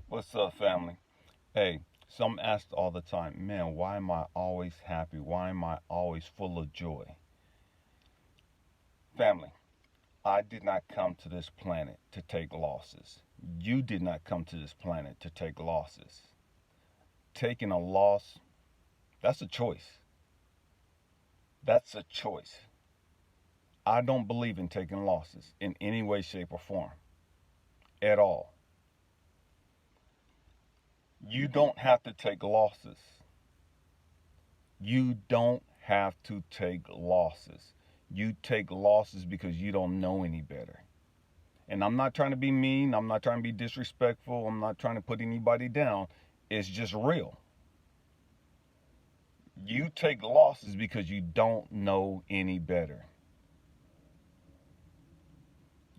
What's up, family? Hey, so I'm asked all the time, man, why am I always happy? Why am I always full of joy? Family, I did not come to this planet to take losses. You did not come to this planet to take losses. Taking a loss, that's a choice. That's a choice. I don't believe in taking losses in any way, shape, or form at all. You don't have to take losses. You don't have to take losses. You take losses because you don't know any better. And I'm not trying to be mean. I'm not trying to be disrespectful. I'm not trying to put anybody down. It's just real. You take losses because you don't know any better.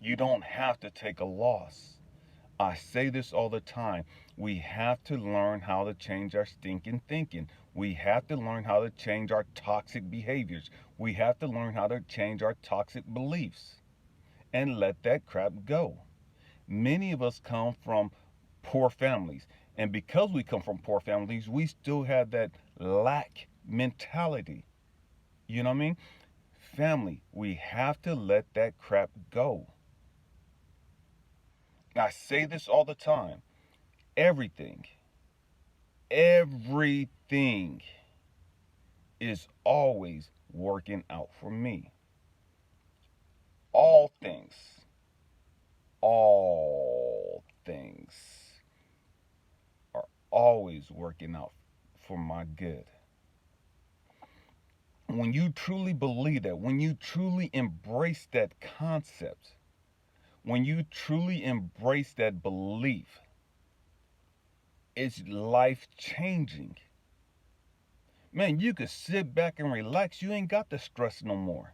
You don't have to take a loss. I say this all the time. We have to learn how to change our stinking thinking. We have to learn how to change our toxic behaviors. We have to learn how to change our toxic beliefs and let that crap go. Many of us come from poor families. And because we come from poor families, we still have that lack mentality. You know what I mean? Family, we have to let that crap go. I say this all the time. Everything, everything is always working out for me. All things, all things are always working out for my good. When you truly believe that, when you truly embrace that concept, when you truly embrace that belief, it's life changing. Man, you could sit back and relax. You ain't got to stress no more.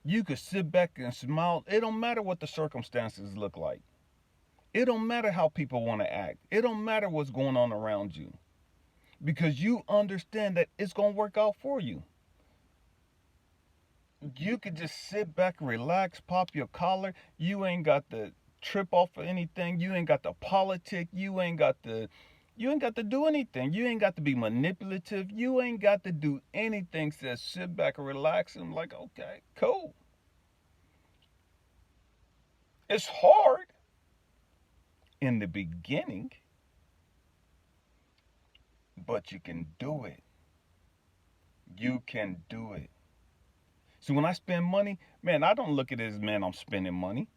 You could sit back and smile. It don't matter what the circumstances look like. It don't matter how people want to act. It don't matter what's going on around you. Because you understand that it's going to work out for you. You could just sit back, relax, pop your collar. You ain't got to trip off of anything. You ain't got to politic. You ain't got to do anything. You ain't got to be manipulative. You ain't got to do anything. Says sit back and relax. And I'm like, okay, cool. It's hard in the beginning, but you can do it. You can do it. So when I spend money, man, I don't look at it as, man, I'm spending money.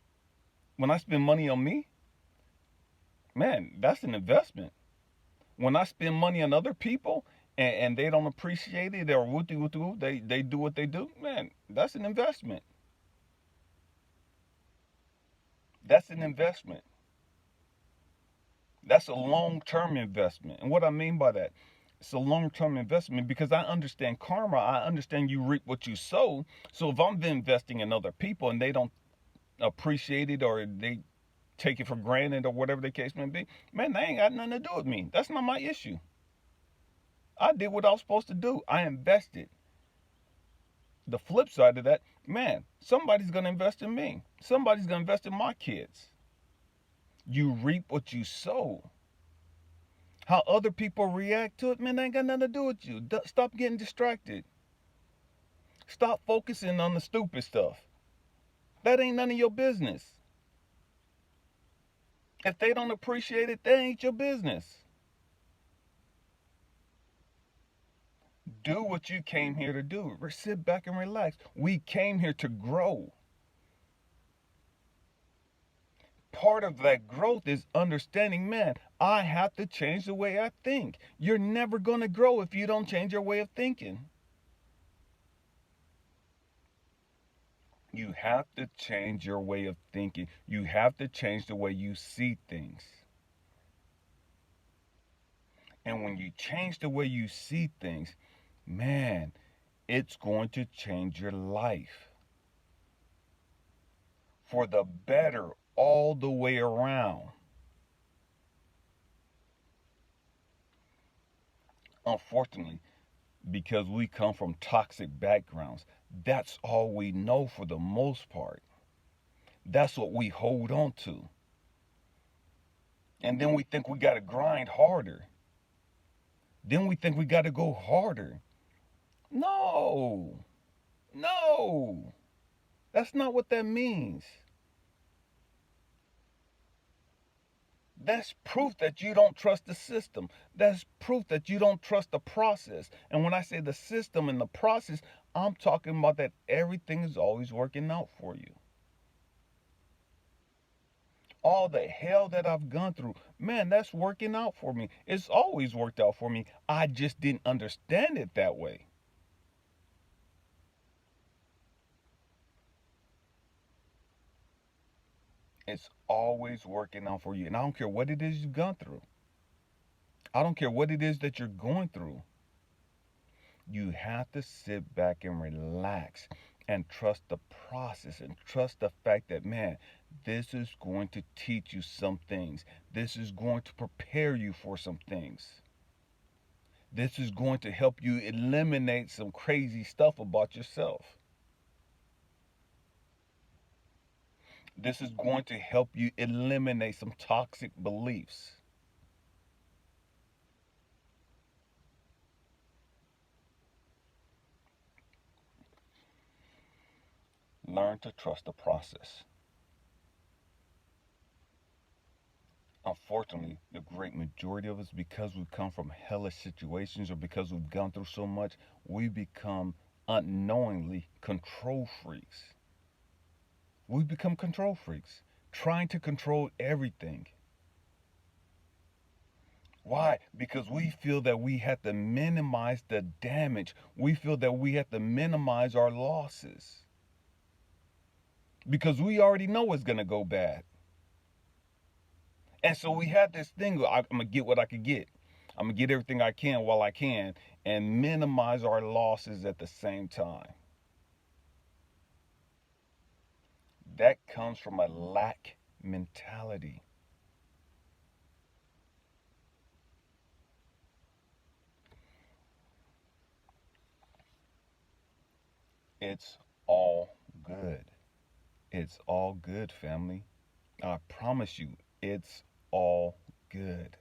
When I spend money on me, man, that's an investment. When I spend money on other people and they don't appreciate it or woo woo woo, they do what they do, man, that's an investment. That's an investment. That's a long-term investment. And what I mean by that, it's a long-term investment because I understand karma. I understand you reap what you sow. So if I'm investing in other people and they don't appreciate it or they take it for granted or whatever the case may be, man, they ain't got nothing to do with me. That's not my issue. I did what I was supposed to do. I invested. The flip side of that, man, somebody's going to invest in me. Somebody's going to invest in my kids. You reap what you sow. How other people react to it, man, that ain't got nothing to do with you. Stop getting distracted. Stop focusing on the stupid stuff. That ain't none of your business. If they don't appreciate it, that ain't your business. Do what you came here to do. Sit back and relax. We came here to grow. Part of that growth is understanding, man, I have to change the way I think. You're never going to grow if you don't change your way of thinking. You have to change your way of thinking. You have to change the way you see things. And when you change the way you see things, man, it's going to change your life for the better all the way around. Unfortunately, because we come from toxic backgrounds, that's all we know for the most part. That's what we hold on to. And then we think we got to grind harder. Then we think we got to go harder. No, no, that's not what that means. That's proof that you don't trust the system. That's proof that you don't trust the process. And when I say the system and the process, I'm talking about that everything is always working out for you. All the hell that I've gone through, man, that's working out for me. It's always worked out for me. I just didn't understand it that way. It's always working out for you. And I don't care what it is you've gone through. I don't care what it is that you're going through. You have to sit back and relax and trust the process and trust the fact that, man, this is going to teach you some things. This is going to prepare you for some things. This is going to help you eliminate some crazy stuff about yourself. This is going to help you eliminate some toxic beliefs. Learn to trust the process. Unfortunately, the great majority of us, because we've come from hellish situations or because we've gone through so much, we become unknowingly control freaks. We become control freaks, trying to control everything. Why? Because we feel that we have to minimize the damage. We feel that we have to minimize our losses. Because we already know it's going to go bad. And so we have this thing, I'm going to get what I can get. I'm going to get everything I can while I can and minimize our losses at the same time. That comes from a lack mentality. It's all good. It's all good, family. I promise you, it's all good.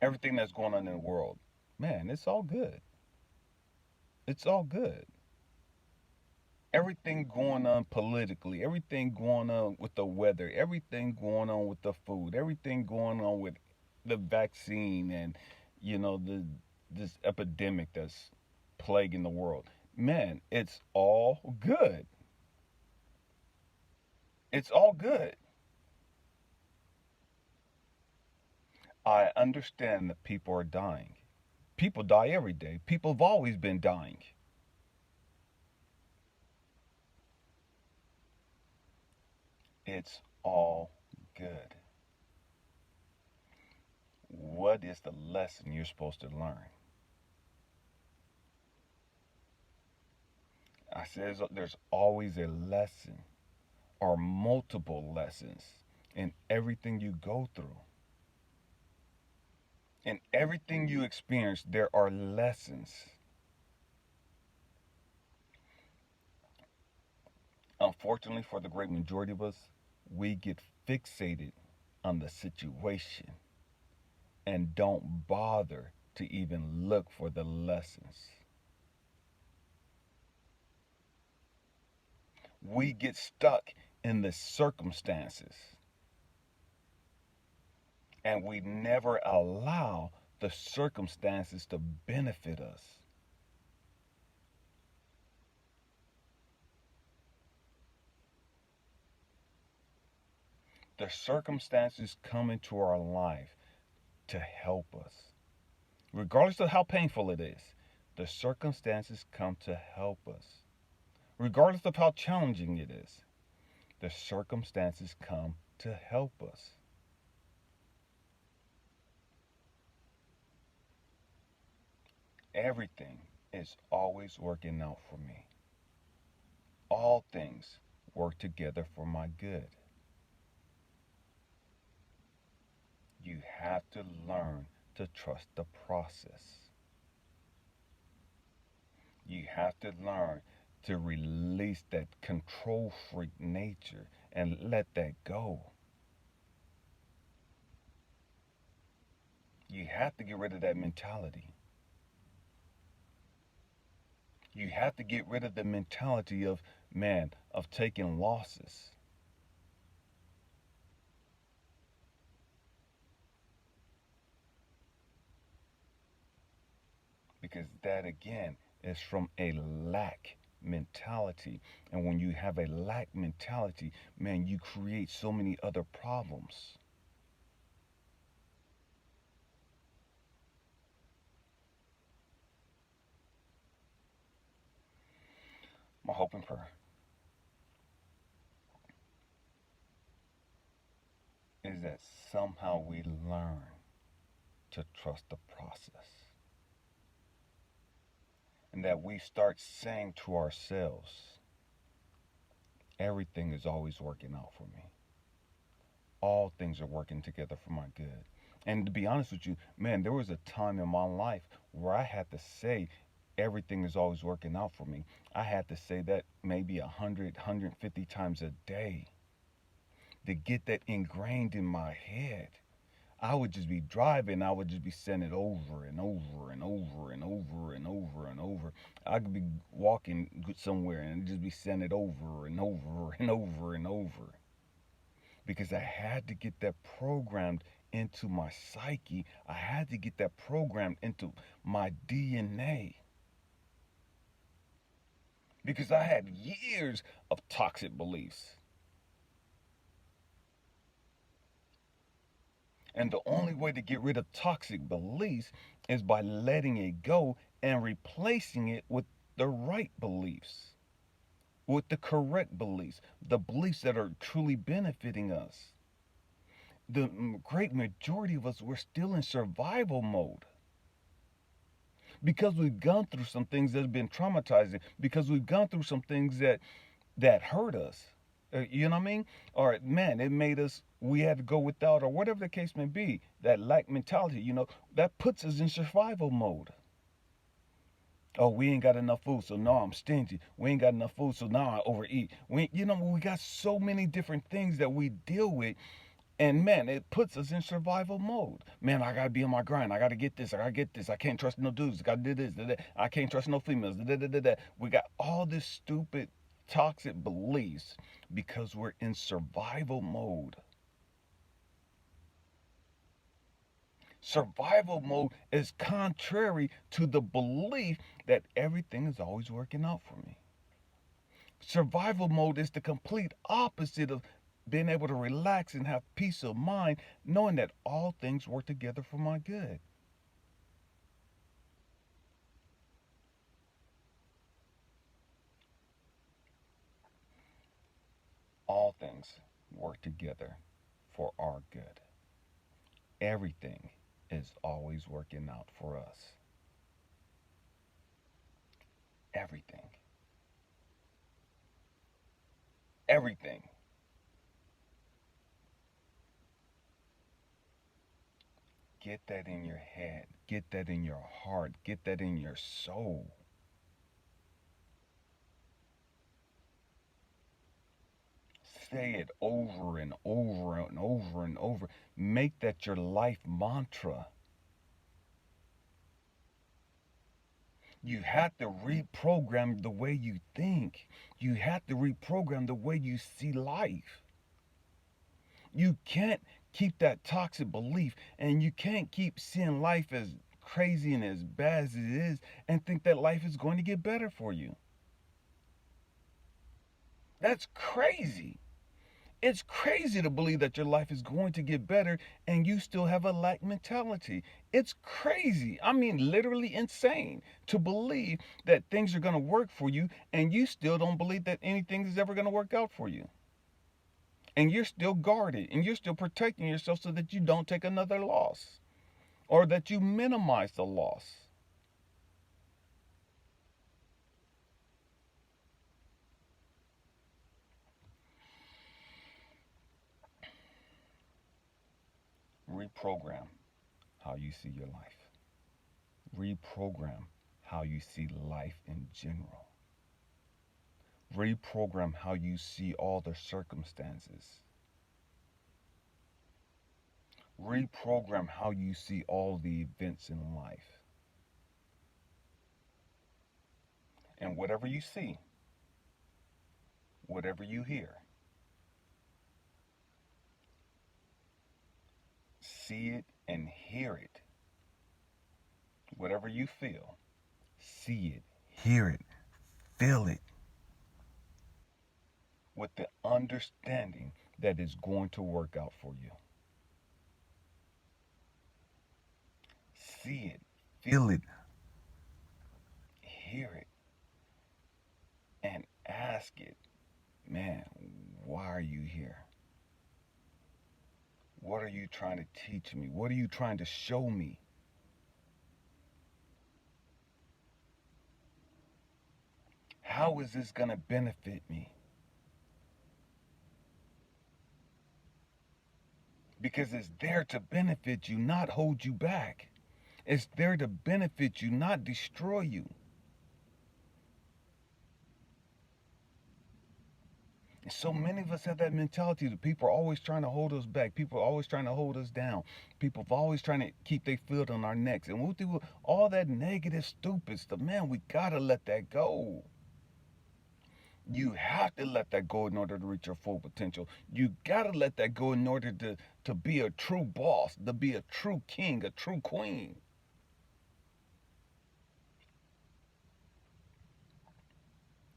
Everything that's going on in the world, man, it's all good. It's all good. Everything going on politically, everything going on with the weather, everything going on with the food, everything going on with the vaccine and the this epidemic that's plaguing the world. Man, it's all good. It's all good. I understand that people are dying. People die every day. People have always been dying. It's all good. What is the lesson you're supposed to learn? I said there's always a lesson or multiple lessons in everything you go through. In everything you experience, there are lessons. Unfortunately, for the great majority of us, we get fixated on the situation and don't bother to even look for the lessons. We get stuck in the circumstances and we never allow the circumstances to benefit us. The circumstances come into our life to help us. Regardless of how painful it is, the circumstances come to help us. Regardless of how challenging it is, the circumstances come to help us. Everything is always working out for me. All things work together for my good. You have to learn to trust the process. You have to learn to release that control freak nature and let that go. You have to get rid of that mentality. You have to get rid of the mentality of, man, of taking losses. Because that, again, is from a lack mentality. And when you have a lack mentality, man, you create so many other problems. My hope and prayer is that somehow we learn to trust the process, and that we start saying to ourselves, everything is always working out for me. All things are working together for my good. And to be honest with you, man, there was a time in my life where I had to say everything is always working out for me. I had to say that maybe 150 times a day to get that ingrained in my head. I would just be driving, I would just be saying it over and over and over and over and over and over. I could be walking somewhere and just be saying it over and over and over and over, because I had to get that programmed into my psyche. I had to get that programmed into my DNA, because I had years of toxic beliefs. And the only way to get rid of toxic beliefs is by letting it go and replacing it with the right beliefs, with the correct beliefs, the beliefs that are truly benefiting us. The great majority of us, we're still in survival mode because we've gone through some things that have been traumatizing, because we've gone through some things that hurt us. You know what I mean? Or man, it made us, we had to go without, or whatever the case may be. That lack mentality, that puts us in survival mode. Oh, we ain't got enough food, so now I'm stingy. We ain't got enough food, so now I overeat. We got so many different things that we deal with. And man, it puts us in survival mode. Man, I gotta be on my grind. I gotta get this. I gotta get this. I can't trust no dudes. I gotta do this. I can't trust no females. We got all this stupid, toxic beliefs because we're in survival mode. Survival mode is contrary to the belief that everything is always working out for me. Survival mode is the complete opposite of being able to relax and have peace of mind, knowing that all things work together for my good. All things work together for our good. Everything is always working out for us. Everything. Everything. Get that in your head. Get that in your heart. Get that in your soul. Say it over and over and over and over. Make that your life mantra. You have to reprogram the way you think. You have to reprogram the way you see life. You can't keep that toxic belief, and you can't keep seeing life as crazy and as bad as it is and think that life is going to get better for you. That's crazy. It's crazy to believe that your life is going to get better and you still have a lack mentality. It's crazy. I mean, literally insane to believe that things are going to work for you and you still don't believe that anything is ever going to work out for you. And you're still guarded and you're still protecting yourself so that you don't take another loss or that you minimize the loss. Reprogram how you see your life. Reprogram how you see life in general. Reprogram how you see all the circumstances. Reprogram how you see all the events in life. And whatever you see, whatever you hear, see it and hear it. Whatever you feel, see it, hear it, feel it, with the understanding that it's going to work out for you. See it, feel it, hear it, and ask it, man, why are you here? What are you trying to teach me? What are you trying to show me? How is this going to benefit me? Because it's there to benefit you, not hold you back. It's there to benefit you, not destroy you. So many of us have that mentality that people are always trying to hold us back. People are always trying to hold us down. People are always trying to keep their foot on our necks. And we'll do all that negative, stupid stuff. Man, we got to let that go. You have to let that go in order to reach your full potential. You got to let that go in order to be a true boss, to be a true king, a true queen.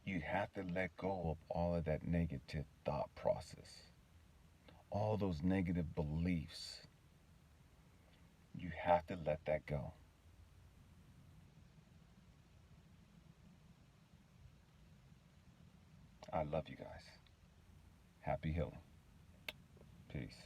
You have to let go of all of that negative thought process, all those negative beliefs. You have to let that go. I love you guys. Happy healing. Peace.